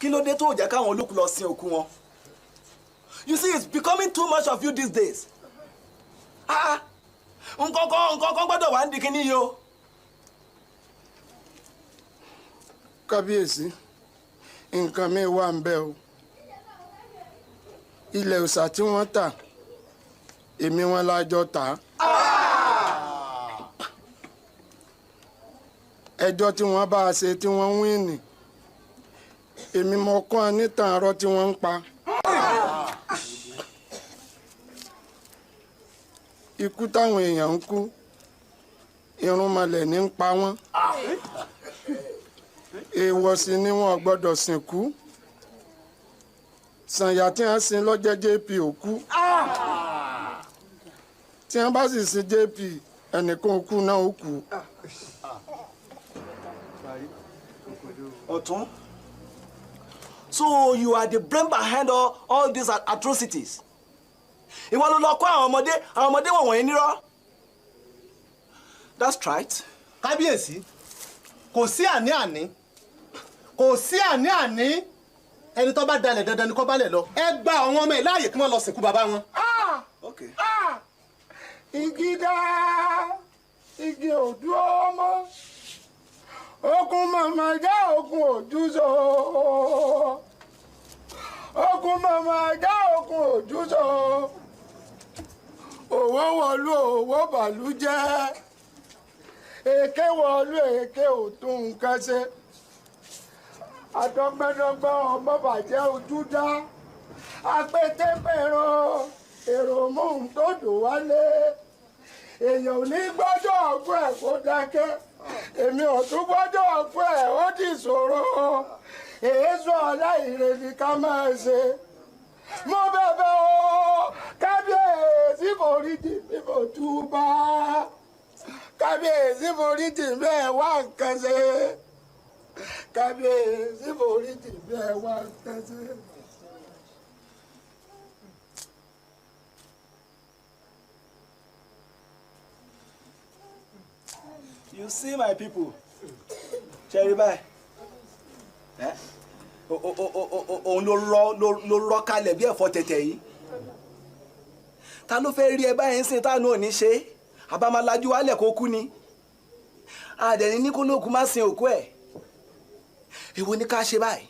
Kí ló dé tó jẹ́ káwọn olókùn lọ sin òkú wọn? You see, it's becoming too much of you these days. Nǹkan gbọ́dọ̀ wá ń di kíní yìí o. Kábíyèsí, nǹkan mi wà ń bẹ o. Ilẹ̀ òòṣà tí wọ́n tà, èmi wọn lájọ tà. Ẹjọ́ tí wọ́n bá a ṣe tí wọ́n ń wíìnì, èmi mọ kọ́ ọ nítàn arọ́ tí wọ́n ń pa. Ikú táwọn èèyàn ń kú, irúnmọlẹ̀ ní ń pa wọ́n. Èèwọ̀ sì ni wọn ò gbọ́dọ̀ sìnkú. Sànyà tí wọ́n sin lọ́jẹ́ JP òkú. Tí wọ́n bá sì sin JP, ẹnìkan òkú náà ó kú. Ọ̀tún. So you are the brain behind all these atrocities. Ìwọ ló lọ kọ́ àwọn ọmọdé wọ̀nyí nírọ́. That's right. Kábíyèsí, kò sí àní-àní. Kò sí àní-àní. Ẹni tó bá dalẹ̀ dandan ni kó bá lẹ̀ lọ. Ẹ gba àwọn ọmọ ẹ̀ láàyè kí wọ́n lọ sìnkú bàbá wọn. Okay. Igi dá, igi ò dúró mọ́. Okun mama já okun òjúso. Okun mama já okun òjúso. Òwò wọ̀lú òwò bàlú jẹ́. Èké wọ̀lú èké ò tún nǹkan ṣe. Àdọ́gbẹ́dọ́gbẹ́ ọmọ bàjẹ́ ojú dá. Apẹ́tẹ́pẹ̀rọ èrò mọ́hún tó dò wálé. Èèyàn ò ní gbọ́dọ̀ ọgbọ́n ẹ̀ kó dákẹ́. Èmi ò tún gbọ́dọ̀ ọgbọ́n ẹ̀ ó di ìṣòro. Èésù aláìrè ni ká máa ṣe. Mo bẹ̀bẹ̀ o, kábíyèsí foríjì mi mo túbà. Kábíyèsí foríjì mi ẹ̀ wá nǹkan ṣe. Kábíyèsí foríjì mi ẹ̀ wá nǹkan ṣe. You see my people. Cherry bye. Òun ló rọ́ kalẹ̀ bí ẹ̀fọ́ tẹ̀tẹ̀ yìí. Ta ló fẹ́ rí ẹ báyìí ń sìn táà náà ní ṣe? Àbámalájú wálẹ̀ kó kú ni. Àdẹ̀ni ní kó lóòkú má sin òkú ẹ̀. Èwo ni ká ṣe báyìí?